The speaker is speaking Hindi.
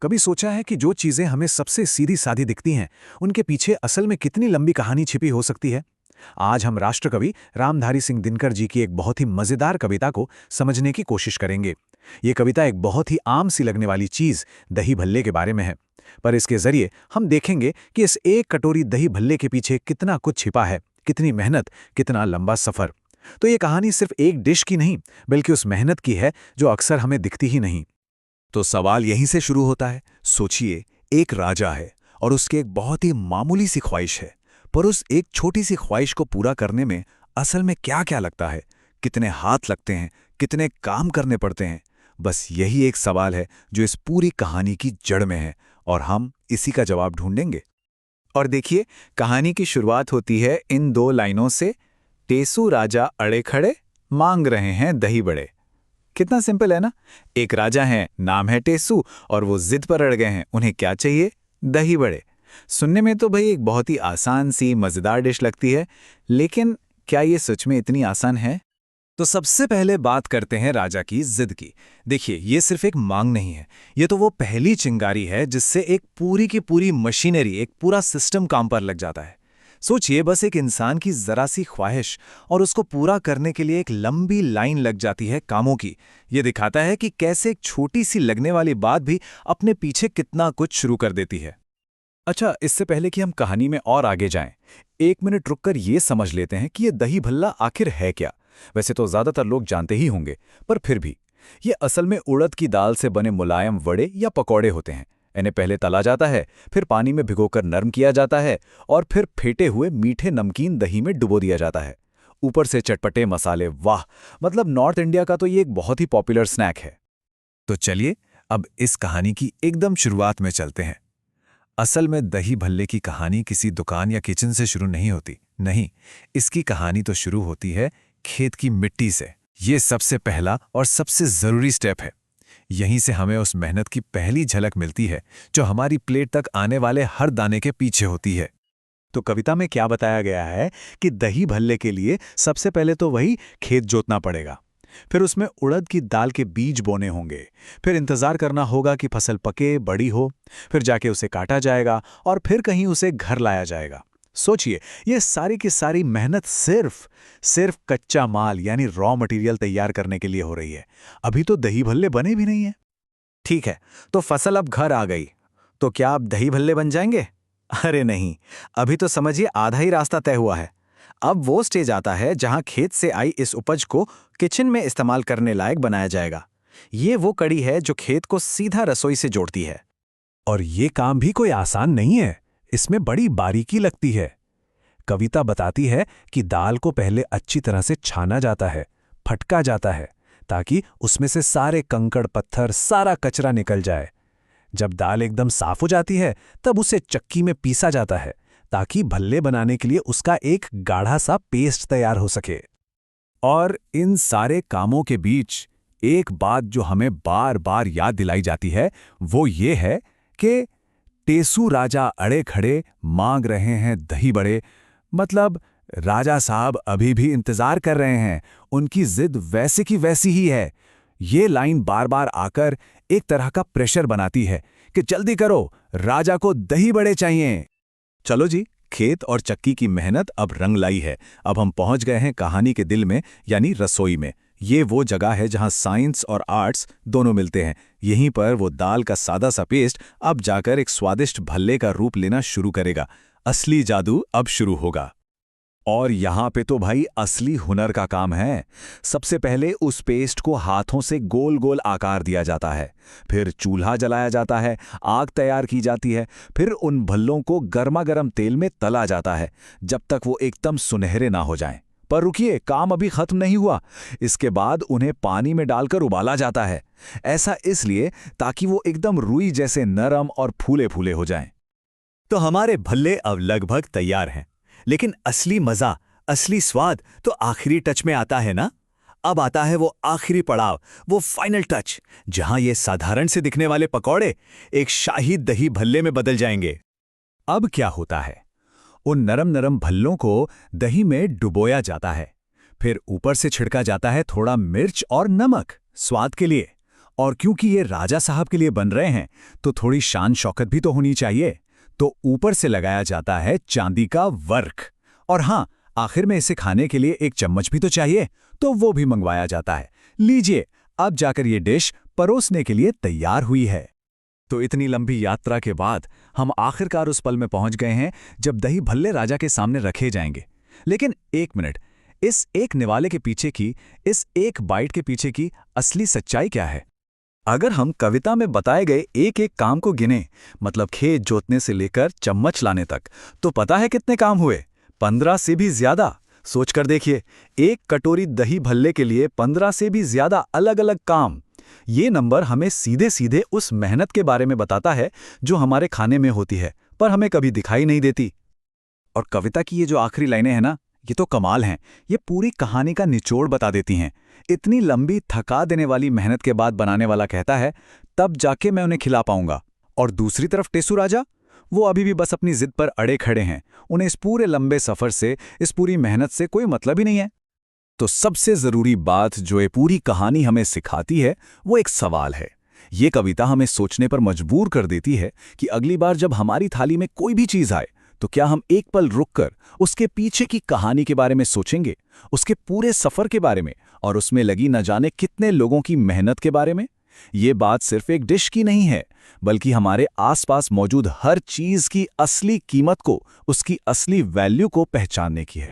कभी सोचा है कि जो चीजें हमें सबसे सीधी सादी दिखती हैं, उनके पीछे असल में कितनी लंबी कहानी छिपी हो सकती है? आज हम राष्ट्रकवि रामधारी सिंह दिनकर जी की एक बहुत ही मजेदार कविता को समझने की कोशिश करेंगे। ये कविता एक बहुत ही आम सी लगने वाली चीज दही भल्ले के बारे में है, पर इसके जरिए हम देखेंगे कि इस एक कटोरी दही भल्ले के पीछे कितना कुछ छिपा है, कितनी मेहनत, कितना लंबा सफर। तो ये कहानी सिर्फ एक डिश की नहीं, बल्कि उस मेहनत की है जो अक्सर हमें दिखती ही नहीं। तो सवाल यहीं से शुरू होता है। सोचिए, एक राजा है और उसके एक बहुत ही मामूली सी ख्वाहिश है, पर उस एक छोटी सी ख्वाहिश को पूरा करने में असल में क्या क्या लगता है, कितने हाथ लगते हैं, कितने काम करने पड़ते हैं। बस यही एक सवाल है जो इस पूरी कहानी की जड़ में है, और हम इसी का जवाब ढूंढेंगे। और देखिए, कहानी की शुरुआत होती है इन दो लाइनों से। टेसू राजा अड़े खड़े, मांग रहे हैं दही बड़े। कितना सिंपल है ना। एक राजा है, नाम है टेसू, और वो जिद पर अड़ गए हैं। उन्हें क्या चाहिए? दही बड़े। सुनने में तो भाई एक बहुत ही आसान सी मजेदार डिश लगती है, लेकिन क्या ये सच में इतनी आसान है? तो सबसे पहले बात करते हैं राजा की जिद की। देखिए, ये सिर्फ एक मांग नहीं है, ये तो वो पहली चिंगारी है जिससे एक पूरी की पूरी मशीनरी, एक पूरा सिस्टम काम पर लग जाता है। सोचिए, बस एक इंसान की जरा सी ख्वाहिश और उसको पूरा करने के लिए एक लंबी लाइन लग जाती है कामों की। ये दिखाता है कि कैसे एक छोटी सी लगने वाली बात भी अपने पीछे कितना कुछ शुरू कर देती है। अच्छा, इससे पहले कि हम कहानी में और आगे जाएं, एक मिनट रुककर ये समझ लेते हैं कि ये दही भल्ला आखिर है क्या। वैसे तो ज्यादातर लोग जानते ही होंगे, पर फिर भी ये असल में उड़द की दाल से बने मुलायम वड़े या पकौड़े होते हैं। इन्हें पहले तला जाता है, फिर पानी में भिगोकर नरम किया जाता है, और फिर फेंटे हुए मीठे नमकीन दही में डुबो दिया जाता है। ऊपर से चटपटे मसाले। वाह, मतलब नॉर्थ इंडिया का तो ये एक बहुत ही पॉपुलर स्नैक है। तो चलिए, अब इस कहानी की एकदम शुरुआत में चलते हैं। असल में दही भल्ले की कहानी किसी दुकान या किचन से शुरू नहीं होती। नहीं, इसकी कहानी तो शुरू होती है खेत की मिट्टी से। ये सबसे पहला और सबसे जरूरी स्टेप है। यहीं से हमें उस मेहनत की पहली झलक मिलती है जो हमारी प्लेट तक आने वाले हर दाने के पीछे होती है। तो कविता में क्या बताया गया है कि दही भल्ले के लिए सबसे पहले तो वही खेत जोतना पड़ेगा, फिर उसमें उड़द की दाल के बीज बोने होंगे, फिर इंतजार करना होगा कि फसल पके, बड़ी हो, फिर जाके उसे काटा जाएगा और फिर कहीं उसे घर लाया जाएगा। सोचिए, ये सारी की सारी मेहनत सिर्फ कच्चा माल यानी रॉ मटेरियल तैयार करने के लिए हो रही है। अभी तो दही भल्ले बने भी नहीं है। ठीक है, तो फसल अब घर आ गई, तो क्या अब दही भल्ले बन जाएंगे? अरे नहीं, अभी तो समझिए आधा ही रास्ता तय हुआ है। अब वो स्टेज आता है जहां खेत से आई इस उपज को किचन में इस्तेमाल करने लायक बनाया जाएगा। ये वो कड़ी है जो खेत को सीधा रसोई से जोड़ती है। और ये काम भी कोई आसान नहीं है, इसमें बड़ी बारीकी लगती है। कविता बताती है कि दाल को पहले अच्छी तरह से छाना जाता है, फटका जाता है, ताकि उसमें से सारे कंकड़ पत्थर, सारा कचरा निकल जाए। जब दाल एकदम साफ हो जाती है, तब उसे चक्की में पीसा जाता है, ताकि भल्ले बनाने के लिए उसका एक गाढ़ा सा पेस्ट तैयार हो सके। और इन सारे कामों के बीच एक बात जो हमें बार बार याद दिलाई जाती है, वो ये है कि टेसू राजा अड़े खड़े, मांग रहे हैं दही बड़े। मतलब राजा साहब अभी भी इंतजार कर रहे हैं, उनकी जिद वैसे की वैसी ही है। ये लाइन बार बार आकर एक तरह का प्रेशर बनाती है कि जल्दी करो, राजा को दही बड़े चाहिए। चलो जी, खेत और चक्की की मेहनत अब रंग लाई है। अब हम पहुंच गए हैं कहानी के दिल में, यानी रसोई में। ये वो जगह है जहां साइंस और आर्ट्स दोनों मिलते हैं। यहीं पर वो दाल का सादा सा पेस्ट अब जाकर एक स्वादिष्ट भल्ले का रूप लेना शुरू करेगा। असली जादू अब शुरू होगा। और यहाँ पे तो भाई असली हुनर का काम है। सबसे पहले उस पेस्ट को हाथों से गोल गोल आकार दिया जाता है, फिर चूल्हा जलाया जाता है, आग तैयार की जाती है, फिर उन भल्लों को गर्मा गर्म तेल में तला जाता है जब तक वो एकदम सुनहरे ना हो जाएं। पर रुकिए, काम अभी खत्म नहीं हुआ। इसके बाद उन्हें पानी में डालकर उबाला जाता है। ऐसा इसलिए ताकि वो एकदम रुई जैसे नरम और फूले फूले हो जाएं। तो हमारे भल्ले अब लगभग तैयार हैं, लेकिन असली मजा, असली स्वाद तो आखिरी टच में आता है ना। अब आता है वो आखिरी पड़ाव, वो फाइनल टच, जहां ये साधारण से दिखने वाले पकौड़े एक शाही दही भल्ले में बदल जाएंगे। अब क्या होता है? उन नरम नरम भल्लों को दही में डुबोया जाता है, फिर ऊपर से छिड़का जाता है थोड़ा मिर्च और नमक स्वाद के लिए, और क्योंकि ये राजा साहब के लिए बन रहे हैं तो थोड़ी शान शौकत भी तो होनी चाहिए। तो ऊपर से लगाया जाता है चांदी का वर्क। और हाँ, आखिर में इसे खाने के लिए एक चम्मच भी तो चाहिए, तो वो भी मंगवाया जाता है। लीजिए, अब जाकर ये डिश परोसने के लिए तैयार हुई है। तो इतनी लंबी यात्रा के बाद हम आखिरकार उस पल में पहुंच गए हैं जब दही भल्ले राजा के सामने रखे जाएंगे। लेकिन एक मिनट, इस एक निवाले के पीछे की, इस एक बाइट के पीछे की असली सच्चाई क्या है? अगर हम कविता में बताए गए एक एक काम को गिने, मतलब खेत जोतने से लेकर चम्मच लाने तक, तो पता है कितने काम हुए? 15 से भी ज्यादा। सोचकर देखिए, एक कटोरी दही भल्ले के लिए 15 से भी ज्यादा अलग अलग काम। ये नंबर हमें सीधे सीधे उस मेहनत के बारे में बताता है जो हमारे खाने में होती है, पर हमें कभी दिखाई नहीं देती। और कविता की ये जो आखिरी लाइनें हैं ना, ये तो कमाल हैं। ये पूरी कहानी का निचोड़ बता देती हैं। इतनी लंबी थका देने वाली मेहनत के बाद बनाने वाला कहता है, तब जाके मैं उन्हें खिला पाऊंगा। और दूसरी तरफ टेसू राजा, वो अभी भी बस अपनी जिद पर अड़े खड़े हैं। उन्हें इस पूरे लंबे सफर से, इस पूरी मेहनत से कोई मतलब ही नहीं है। तो सबसे जरूरी बात जो ये पूरी कहानी हमें सिखाती है, वो एक सवाल है। ये कविता हमें सोचने पर मजबूर कर देती है कि अगली बार जब हमारी थाली में कोई भी चीज आए, तो क्या हम एक पल रुककर उसके पीछे की कहानी के बारे में सोचेंगे, उसके पूरे सफर के बारे में, और उसमें लगी न जाने कितने लोगों की मेहनत के बारे में? ये बात सिर्फ एक डिश की नहीं है, बल्कि हमारे आसपास मौजूद हर चीज की असली कीमत को, उसकी असली वैल्यू को पहचानने की है।